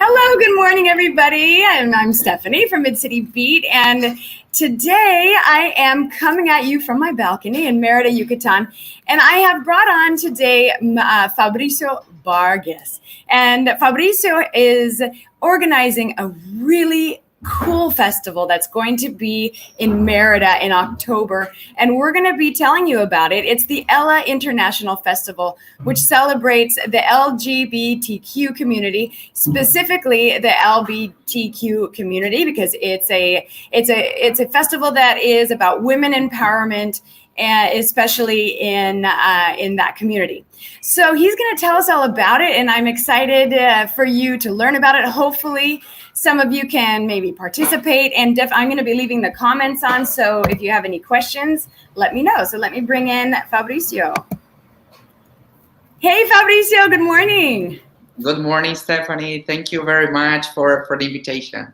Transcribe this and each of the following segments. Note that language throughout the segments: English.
Hello, good morning, everybody. I'm Stephanie from CityBeat, and today I am coming at you from my balcony in MERIDA, Yucatan, and I have brought on today Fabricio Vargas. And Fabricio is organizing a really cool festival that's going to be in MERIDA in October, and we're going to be telling you about it. It's the Ella International Festival, which celebrates the LGBTQ community, specifically the LGBTQ community, because it's a festival that is about women empowerment, and especially in that community. So he's going to tell us all about it, and I'm excited for you to learn about it. Hopefully, some of you can maybe participate, and I'm going to be leaving the comments on. So if you have any questions, let me know. So let me bring in Fabricio. Hey, Fabricio. Good morning. Good morning, Stephanie. Thank you very much for the invitation.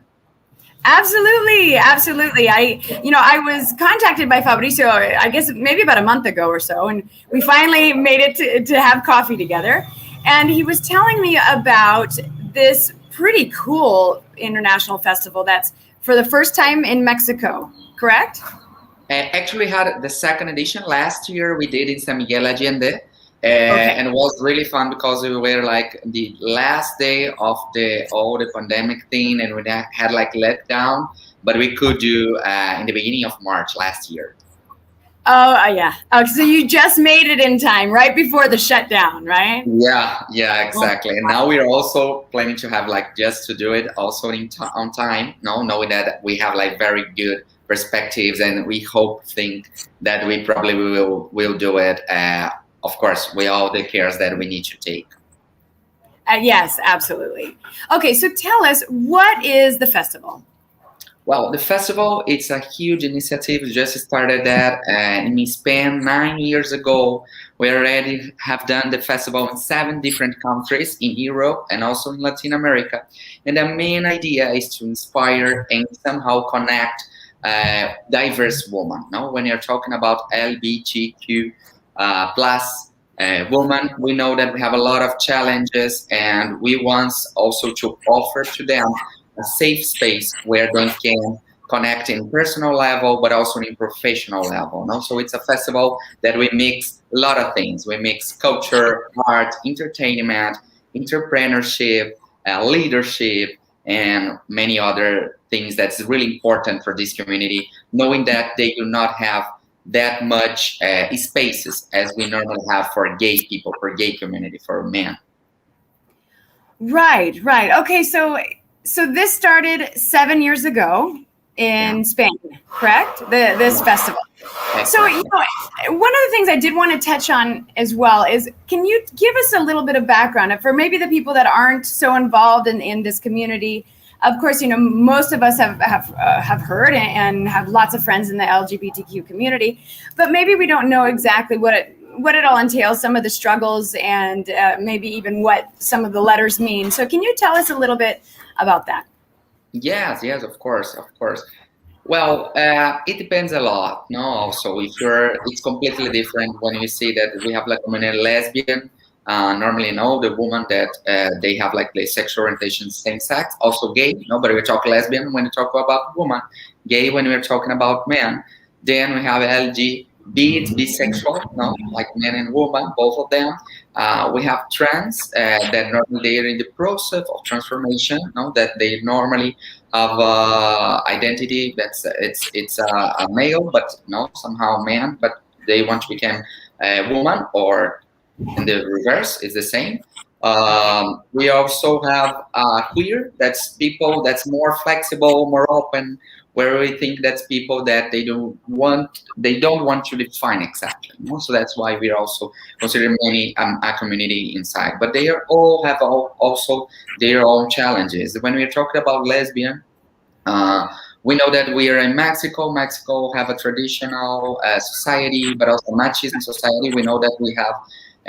Absolutely. I was contacted by Fabricio, I guess maybe about a month ago or so, and we finally made it to have coffee together. And he was telling me about this pretty cool international festival that's for the first time in Mexico, correct? Actually, had the second edition last year. We did in San Miguel Allende. And it was really fun because we were like the last day of the pandemic thing, and we had like let down, but we could do in the beginning of March last year. Oh, yeah. Oh, so you just made it in time, right before the shutdown, right? Yeah, exactly. And now we are also planning to have like just to do it also on time, knowing that we have like very good perspectives, and we think that we probably will do it. Of course, with all the cares that we need to take. Yes, absolutely. Okay, so tell us, what is the festival? Well, the festival, it's a huge initiative. We just started that in Spain 9 years ago. We already have done the festival in 7 different countries in Europe and also in Latin America. And the main idea is to inspire and somehow connect diverse women. When you're talking about LGBTQ plus women, we know that we have a lot of challenges, and we want also to offer to them a safe space where they can connect in personal level, but also in professional level. So it's a festival that we mix a lot of things. We mix culture, art, entertainment, entrepreneurship, leadership, and many other things that's really important for this community, knowing that they do not have that much spaces as we normally have for gay people, for gay community, for men. Right. Okay, so this started 7 years ago in Spain, correct? This festival. Exactly. So, one of the things I did want to touch on as well is, can you give us a little bit of background for maybe the people that aren't so involved in this community? Of course, most of us have heard and have lots of friends in the LGBTQ community, but maybe we don't know exactly what it all entails, some of the struggles, and maybe even what some of the letters mean. So can you tell us a little bit about that? Yes, of course. Well, it depends a lot. Also, it's completely different when you see that we have like community lesbian. Normally, the woman that they have like the sexual orientation same sex, also gay. But we talk lesbian when we talk about woman, gay when we're talking about men. Then we have bisexual, like men and woman, both of them. We have trans that normally they are in the process of transformation. That they normally have identity that's it's a male, but somehow man, but they want to become a woman, or in the reverse is the same. We also have queer. That's people that's more flexible, more open, where we think that's people that they don't want to define exactly. So that's why we also consider many a community inside. But they all have also their own challenges. When we're talking about lesbian, we know that we are in Mexico. Mexico have a traditional society, but also machismo society. We know that we have.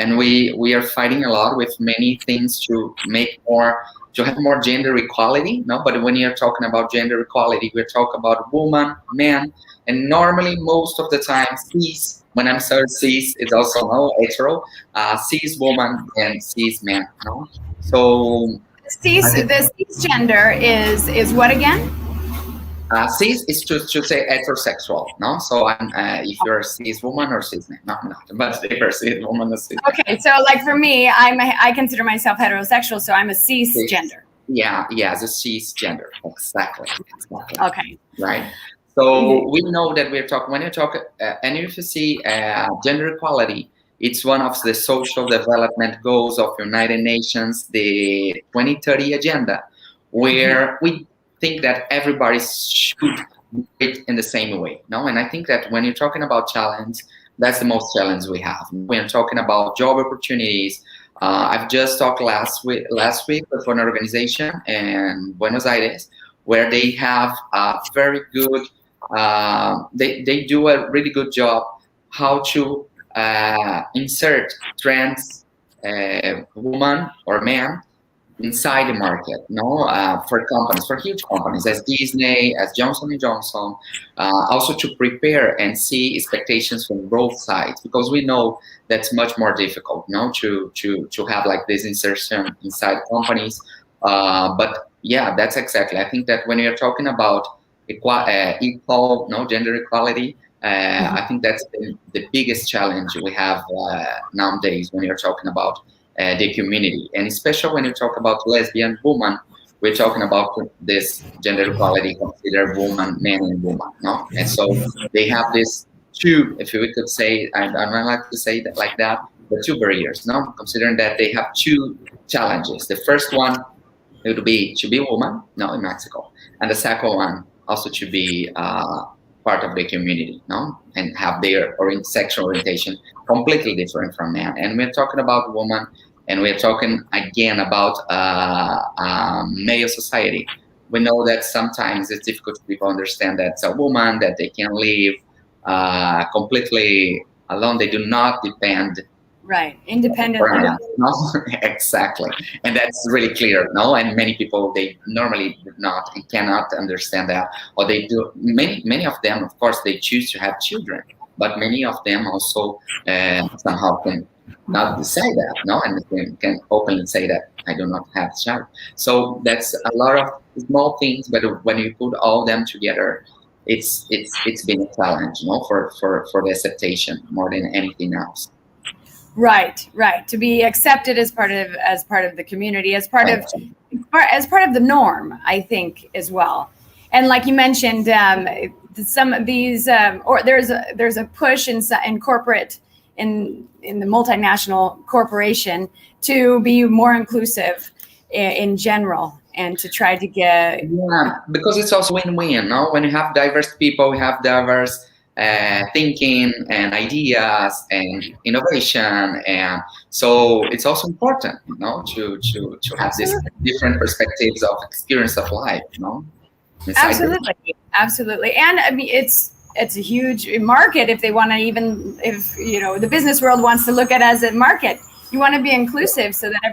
And we are fighting a lot with many things to have more gender equality. But when you're talking about gender equality, we're talking about woman, man, and normally most of the time cis. When I'm saying cis, it's also hetero, cis woman and cis man. So The cisgender is what again? Cis is to say heterosexual, no? So I'm if you're a cis woman or cis man, no, I'm not, but if you're a cis woman or cis man. Okay, so like for me, I consider myself heterosexual, so I'm a cisgender. Yeah, the cisgender, exactly. Okay. Right. So we know that we're talking when you talk, and if you see gender equality, it's one of the social development goals of United Nations, the 2030 agenda, where we think that everybody should do it in the same way. No, and I think that when you're talking about challenge, that's the most challenge we have. When you're talking about job opportunities, I've just talked last week with an organization in Buenos Aires where they have a very good. They do a really good job how to insert trans woman or man inside the market, for companies, for huge companies as Disney, as Johnson and Johnson, also to prepare and see expectations from both sides, because we know that's much more difficult, to have like this insertion inside companies. But yeah, that's exactly. I think that when you're talking about equal, gender equality, I think that's the biggest challenge we have nowadays when you're talking about the community, and especially when you talk about lesbian woman, we're talking about this gender equality, consider woman, man, and woman, no? And so they have this two, if we could say, I don't like to say that like that, but two barriers, no? Considering that they have two challenges. The first one it would be to be a woman, no, in Mexico, and the second one also to be part of the community, no, and have their sexual orientation completely different from man. And we're talking about woman, and we're talking again about male society. We know that sometimes it's difficult for people to understand that it's a woman, that they can live completely alone. They do not depend. Right, independently. No, exactly, and that's really clear. No, and many people they normally do not and cannot understand that, or they do. Many of them, of course, they choose to have children, but many of them also somehow can not say that, no, and can openly say that I do not have a child. So that's a lot of small things, but when you put all them together, it's been a challenge, for the acceptation more than anything else. Right. To be accepted as part of the community, as part of the norm, I think, as well. And like you mentioned, some of these, or there's a push in corporate, in the multinational corporation, to be more inclusive in general, and to try to get. Yeah, because it's also win-win. No, when you have diverse people, we have diverse thinking and ideas and innovation, and so it's also important, to have these different perspectives of experience of life, Absolutely, and I mean it's a huge market. If they want to, even if the business world wants to look at it as a market, you want to be inclusive so that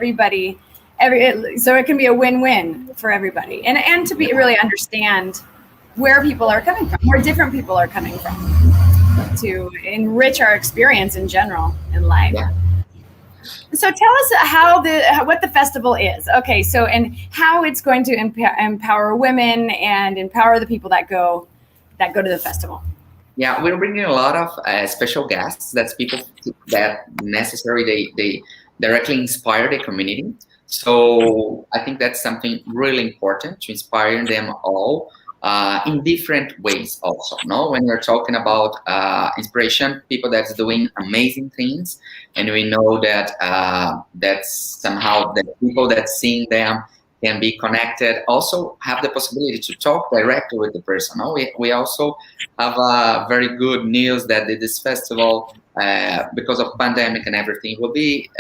so it can be a win-win for everybody, and to be really understand where people are coming from, where different people are coming from, to enrich our experience in general in life. Yeah. So tell us what the festival is. Okay, so and how it's going to empower women and empower the people that go to the festival. Yeah, we're bringing a lot of special guests. That's people that necessarily they directly inspire the community. So I think that's something really important, to inspire them all. In different ways also, no? When we're talking about inspiration, people that's doing amazing things, and we know that that's somehow the people that seeing them can be connected, also have the possibility to talk directly with the person. No? We also have very good news that this festival, because of pandemic and everything, will be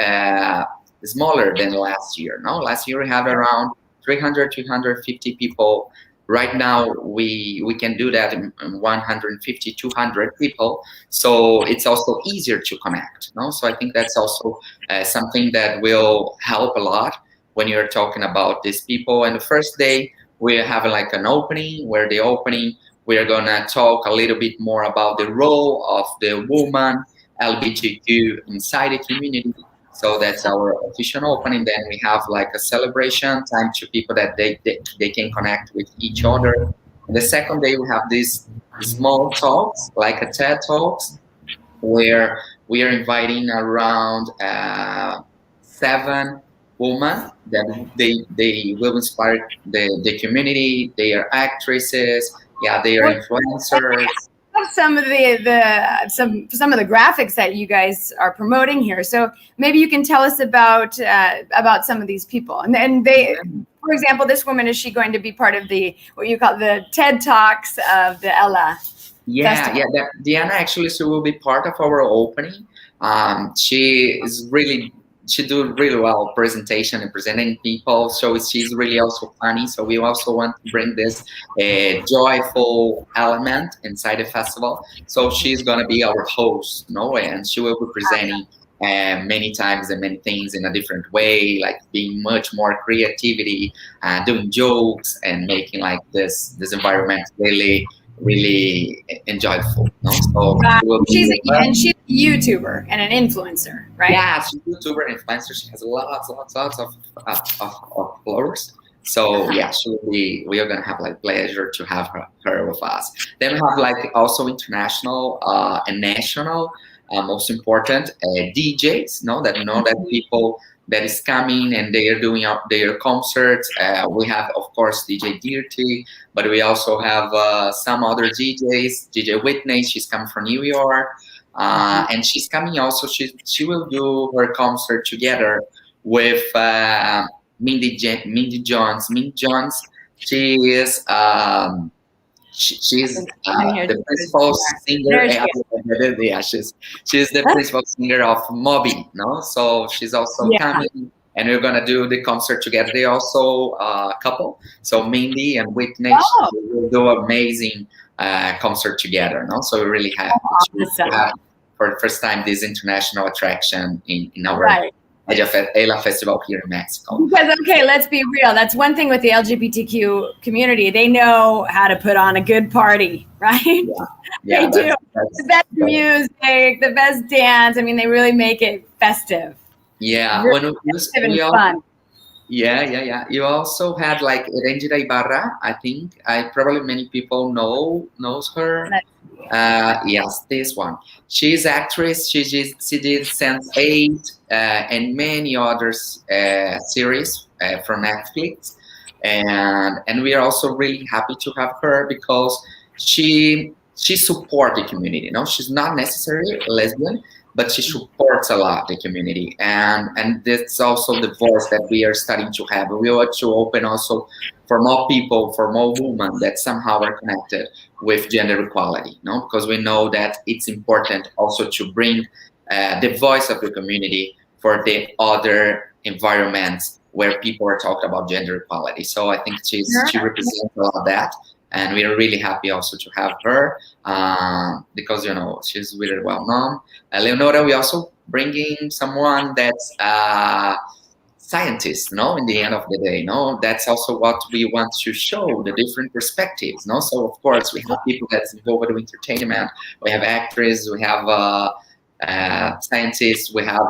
smaller than last year. No, last year we had around 300, 250 people. Right now, we can do that in 150, 200 people. So it's also easier to connect. No? So I think that's also something that will help a lot when you're talking about these people. And the first day, we're having like an opening, where the opening, we're going to talk a little bit more about the role of the woman, LGBTQ inside the community. So that's our official opening. Then we have like a celebration time to people that they can connect with each other. And the second day we have these small talks, like a TED Talks, where we are inviting around 7 women that they will inspire the community. They are actresses, yeah, they are Well, influencers. have some of some of the graphics that you guys are promoting here. So maybe you can tell us about some of these people. And they, for example, this woman, is she going to be part of the what you call the TED Talks of the Ella Festival? Diana actually she will be part of our opening. She is really she do really well presentation and presenting people. So she's really also funny. So we also want to bring this joyful element inside the festival. So she's gonna be our host, no, and she will be presenting many times and many things in a different way, like being much more creativity, doing jokes and making like this environment really enjoyable. No, so she will be She's a YouTuber and an influencer, right? yeah, she's a YouTuber and influencer. She has lots of followers. So yeah, we are gonna have like pleasure to have her with us. Then we have like also international and national, most important DJs. Know that people that is coming and they are doing their concerts. We have of course DJ Dirty, but we also have some other DJs. DJ Whitney, she's coming from New York. And she's coming also. She will do her concert together with Mindy Jones. Mindy Jones. She is she's the principal singer. Yeah, she's the principal singer of Moby. No, so she's also coming. And we're gonna do the concert together. They also couple. So Mindy and Whitney will do amazing concert together. No, so we're really happy to have for the first time this international attraction in our Ella Festival here in Mexico. Because okay, let's be real. That's one thing with the LGBTQ community. They know how to put on a good party, right? Yeah, they do. The best music, the best dance. I mean, they really make it festive. Yeah, really festive and fun. Yeah. You also had like Erendira Ibarra. I think probably many people knows her. Yes, this one. She's actress. She did Sense8 and many other series from Netflix, and we are also really happy to have her because she supports the community. No, she's not necessarily lesbian, but she supports a lot the community, and that's also the voice that we are starting to have. We want to open also for more people, for more women that somehow are connected with gender equality, no? Because we know that it's important also to bring the voice of the community for the other environments where people are talking about gender equality. So I think she represents a lot of that. And we are really happy also to have her because, she's really well known. Leonora, we also bringing someone that's scientist, no, in the end of the day, no, that's also what we want to show, the different perspectives, no. So of course we have people that's involved with entertainment, we have actors, we have scientists, we have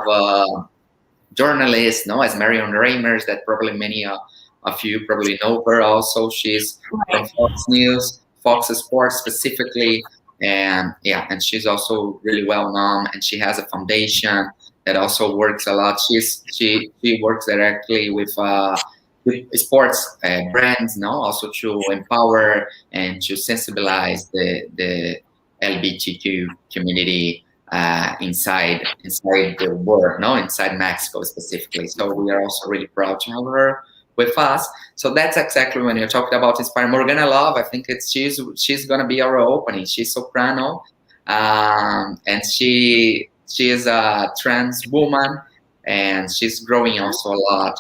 journalists, no, as Marion Reimers, that probably many of you probably know her also. She's from Fox News, Fox Sports specifically, and she's also really well known, and she has a foundation that also works a lot. She works directly with sports brands, no, also to empower and to sensibilize the LGBTQ community inside the world, no, inside Mexico specifically. So we are also really proud to have her with us. So that's exactly when you're talking about inspire Morgana Love. I think she's gonna be our opening. She's soprano, and she is a trans woman, and she's growing also a lot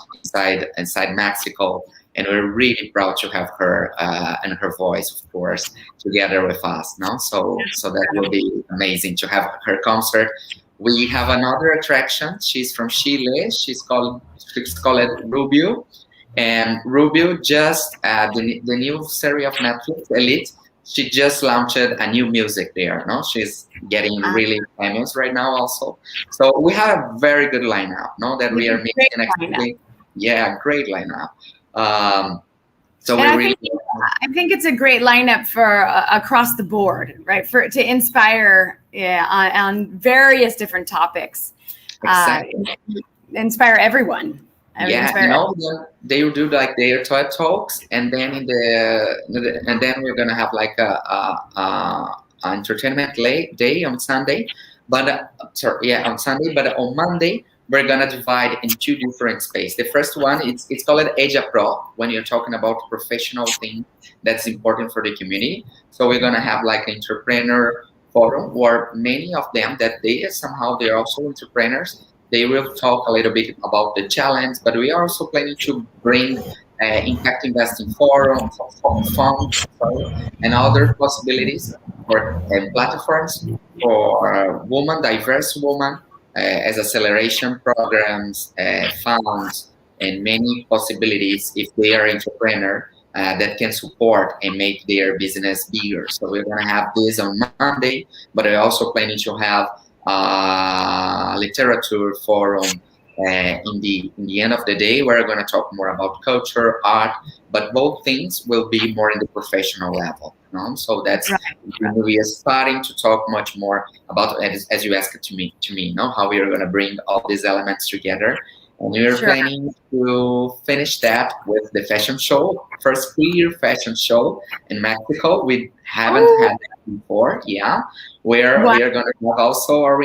inside Mexico. And we're really proud to have her and her voice, of course, together with us. No, so that will be amazing to have her concert. We have another attraction. She's from Chile. She's called Rubio. And Rubio just the new series of Netflix, Elite. she just launched a new music there. No, she's getting really famous right now also. So we have a very good lineup. No, that we are mixing actually. Yeah, great lineup. So and we I think it's a great lineup for across the board, right? To inspire, on various different topics, exactly. Inspire everyone. They will do like their TED talks, and then and then we're gonna have like a entertainment day on Sunday, but on Sunday, but on Monday we're gonna divide in two different spaces. The first one it's called Asia Pro, when you're talking about professional things that's important for the community. So we're gonna have like an entrepreneur forum where many of them that they're also entrepreneurs. They will talk a little bit about the challenge, but we are also planning to bring impact investing forum, funds, and other possibilities for platforms for diverse women, as acceleration programs, funds, and many possibilities if they are entrepreneur that can support and make their business bigger. So we're going to have this on Monday, but we're also planning to have literature forum in the end of the day. We're going to talk more about culture, art, but both things will be more in the professional level. So that's we are starting to talk much more about, as you asked to me, how we are going to bring all these elements together. And we are planning to finish that with the fashion show, first queer fashion show in Mexico. We haven't had that before, where we are going to have also our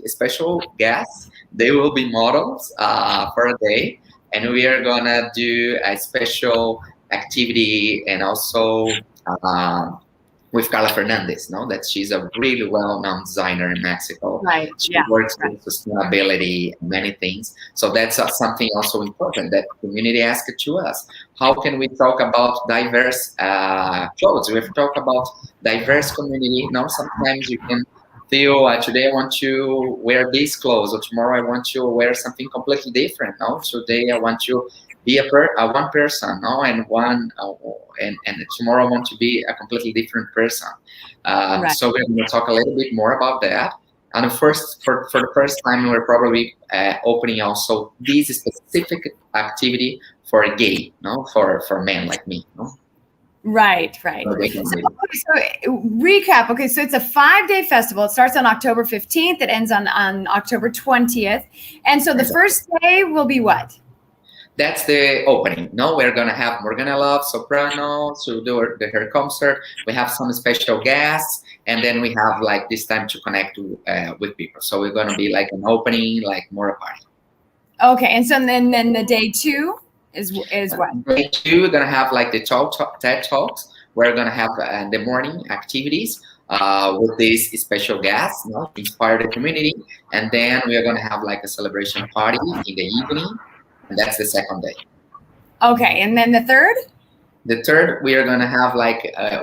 special guests. They will be models for a day, and we are going to do a special activity and also with Carla Fernandez, that she's a really well-known designer in Mexico. She works with sustainability and many things. So that's something also important that community asked to us. How can we talk about diverse clothes? We have to talk about diverse community. Sometimes you can feel today I want to wear these clothes, or tomorrow I want to wear something completely different. Today I want to be one person, and tomorrow I want to be a completely different person. So we're going to talk a little bit more about that. And for the first time, we're probably opening also this specific activity for gay, for men like me. Right. So recap. Okay, so it's a 5-day festival. It starts on October 15th. It ends on October 20th. And so the first day will be what? That's the opening. We're going to have Morgana Love, soprano, to do her concert. We have some special guests, and then we have like this time to connect with people. So we're going to be like an opening, like more a party. Okay, and so then the day 2 is what? Day 2, we're going to have like the TED Talks. We're going to have the morning activities with these special guests, to inspire the community. And then we are going to have like a celebration party in the evening. And that's the second day. Okay, and then the third? The third, we are going to have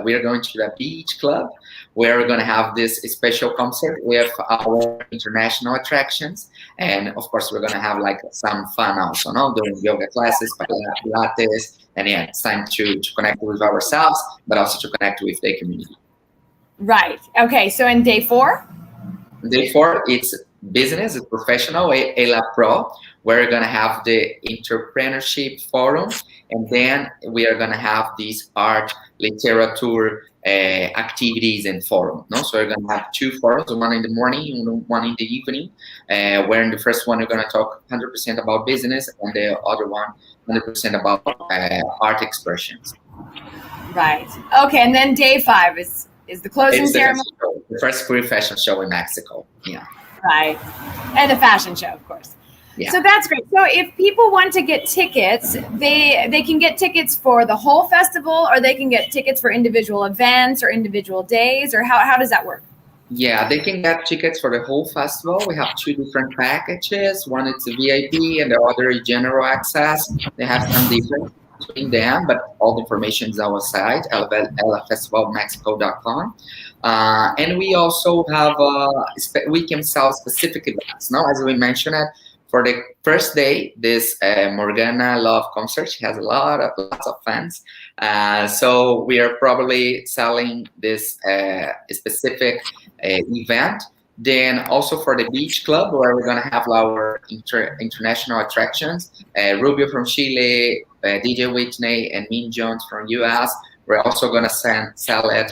we are going to the beach club, where we're going to have this special concert with our international attractions. And of course, we're going to have like some fun also, doing yoga classes, pilates, and it's time to connect with ourselves, but also to connect with the community. Right. Okay, so in day 4? Day 4, it's business, it's professional, ELA Pro. We're going to have the entrepreneurship forum, and then we are going to have these art, literature activities and forum. So we're going to have 2 forums, one in the morning and one in the evening, where in the first one we're going to talk 100% about business, and the other one 100% about art expressions. Right. Okay, and then day 5 is the closing ceremony? The first queer fashion show in Mexico. Yeah. Right. And the fashion show, of course. Yeah. So that's great. So if people want to get tickets, they can get tickets for the whole festival, or they can get tickets for individual events or individual days, or how does that work? Yeah, they can get tickets for the whole festival. We have 2 different packages. One is a VIP and the other is general access. They have some difference between them, but all the information is on our site, lfestivalmexico.com. And we also have, we can sell specific events. As we mentioned, For the first day, this Morgana Love concert, she has lots of fans. So we are probably selling this specific event. Then also for the beach club, where we're gonna have our international attractions, Rubio from Chile, DJ Whitney, and Min Jones from US. We're also gonna sell it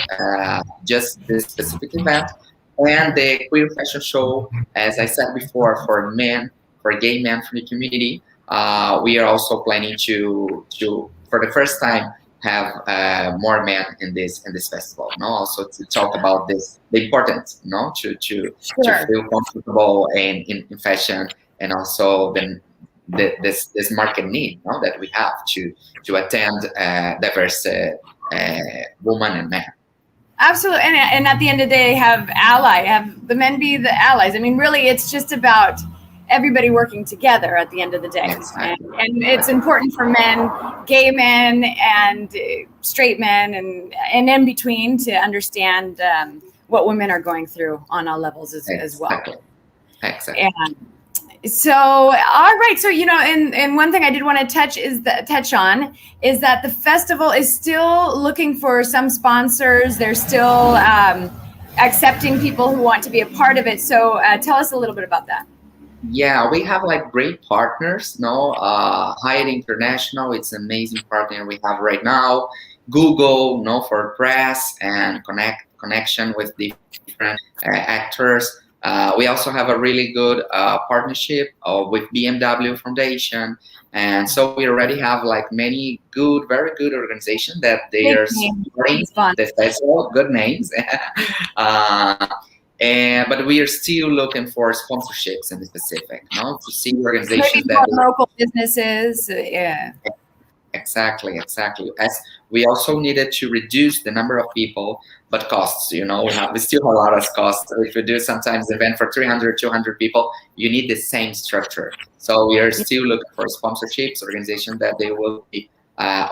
just this specific event, and the queer fashion show, as I said before, for men, for gay men from the community. We are also planning to for the first time have more men in this festival. No, also to talk about this, the importance, no, to feel comfortable in fashion, and also this market need, no, that we have to attend diverse women and men. Absolutely, and at the end of the day, have the men be the allies. I mean, really, it's just about everybody working together at the end of the day. Exactly. And it's important for men, gay men and straight men and in between, to understand what women are going through on all levels as well. Exactly. And so, all right. So, and one thing I did want to touch on is that the festival is still looking for some sponsors. They're still accepting people who want to be a part of it. So tell us a little bit about that. Yeah, we have like great partners. No, Hyatt International, it's an amazing partner we have right now. Google, no, for press and connection with different actors. We also have a really good partnership with BMW Foundation, and so we already have like many very good organizations that they are supporting the festival. Good names. But we are still looking for sponsorships in the specific, no, to see organizations maybe that local businesses. Yeah. Exactly. As we also needed to reduce the number of people, but costs, we still have a lot of costs. If you do sometimes an event for 300, 200 people, you need the same structure. So we are still looking for sponsorships, organizations that they will be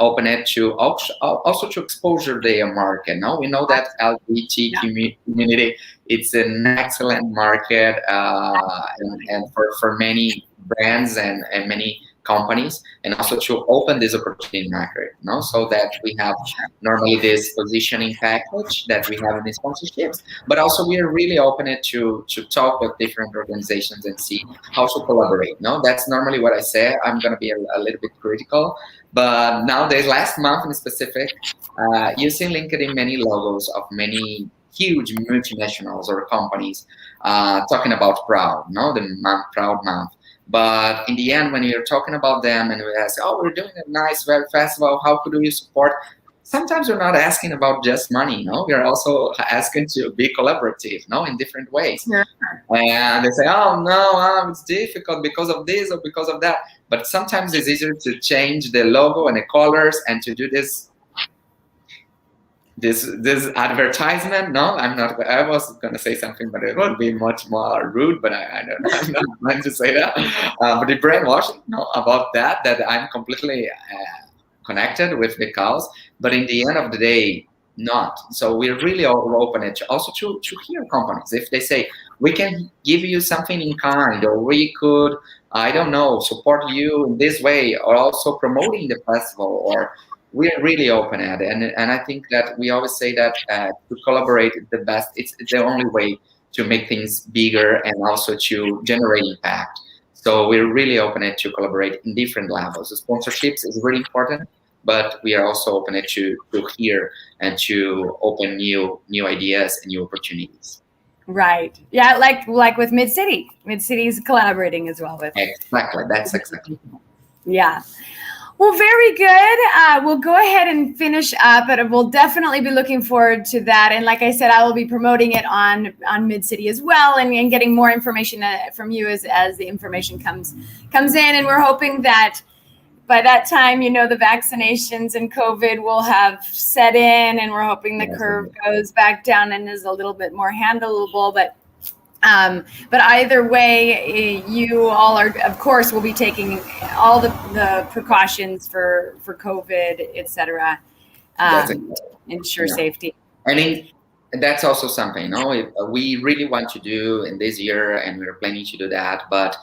open it to also to exposure their market. No, we know that LGBT community, it's an excellent market, and for many brands and many companies, and also to open this opportunity market, no, so that we have normally this positioning package that we have in the sponsorships, but also we are really open it to talk with different organizations and see how to collaborate. No, that's normally what I say. I'm going to be a little bit critical, but nowadays, last month in specific, you see LinkedIn many logos of many huge multinationals or companies talking about Proud, no, the Proud month. But in the end, when you're talking about them and we ask, oh, we're doing a nice very festival, how could you support? Sometimes we're not asking about just money, no? We're also asking to be collaborative, no, in different ways. Sure. And they say, oh, no, it's difficult because of this or because of that. But sometimes it's easier to change the logo and the colors and to do this advertisement. No, I was going to say something, but it would be much more rude, but I'm not going to say that. But the brainwashing, no, about that I'm completely connected with the cause, but in the end of the day, not. So we're really open it also to hear companies. If they say, we can give you something in kind, or we could, I don't know, support you in this way, or also promoting the festival, or we're really open at it. And I think that we always say that to collaborate is the best. It's the only way to make things bigger and also to generate impact. So we're really open to collaborate in different levels. The sponsorships is really important, but we are also open to hear and to open new ideas and new opportunities. Right. Yeah, like with Mid City. Mid City is collaborating as well with. Exactly. That's exactly. Yeah. Well, very good. We'll go ahead and finish up, but we'll definitely be looking forward to that. And like I said, I will be promoting it on Mid City as well, and getting more information from you as the information comes in. And we're hoping that by that time, the vaccinations and COVID will have set in, and we're hoping the curve goes back down and is a little bit more handleable. But either way, you all are, of course, will be taking all the precautions for COVID, etc. Ensure safety. I mean, that's also something, we really want to do in this year, and we're planning to do that. But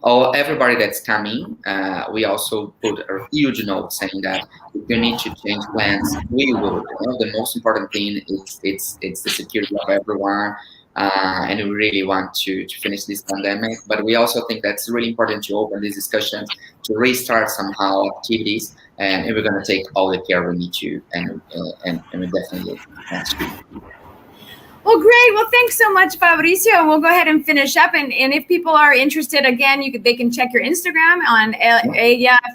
everybody that's coming, we also put a huge note saying that if you need to change plans, we will. The most important thing is it's the security of everyone, and we really want to finish this pandemic. But we also think that's really important to open these discussions, to restart somehow activities, and we're going to take all the care we need to, and we definitely want to. Well, great. Well, thanks so much, Fabricio. We'll go ahead and finish up. And if people are interested, again, they can check your Instagram on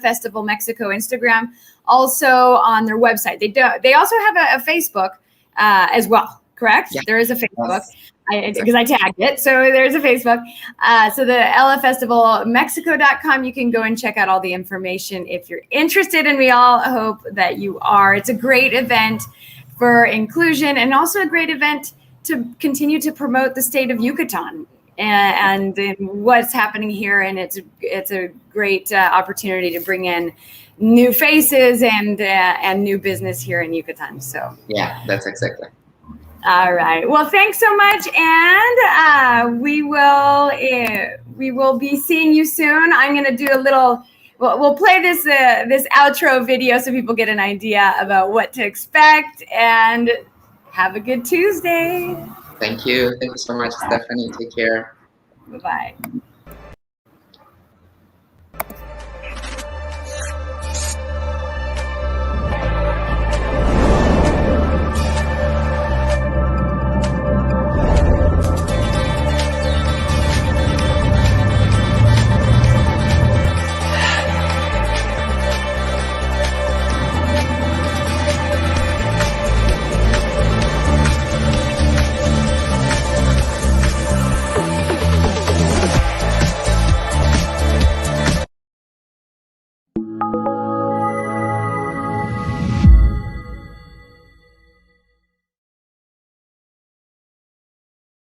Festival Mexico Instagram, also on their website. They also have a Facebook as well, correct? Yeah. There is a Facebook. Yes. Because I tagged it. So there's a Facebook. So the LFestivalMexico.com, you can go and check out all the information if you're interested. And we all hope that you are. It's a great event for inclusion and also a great event to continue to promote the state of Yucatan and what's happening here. And it's a great opportunity to bring in new faces and new business here in Yucatan. So yeah, that's exactly. All right. Well, thanks so much, and we will be seeing you soon. I'm going to do a little. We'll play this outro video so people get an idea about what to expect, and have a good Tuesday. Thank you so much, Stephanie. Take care. Bye-bye.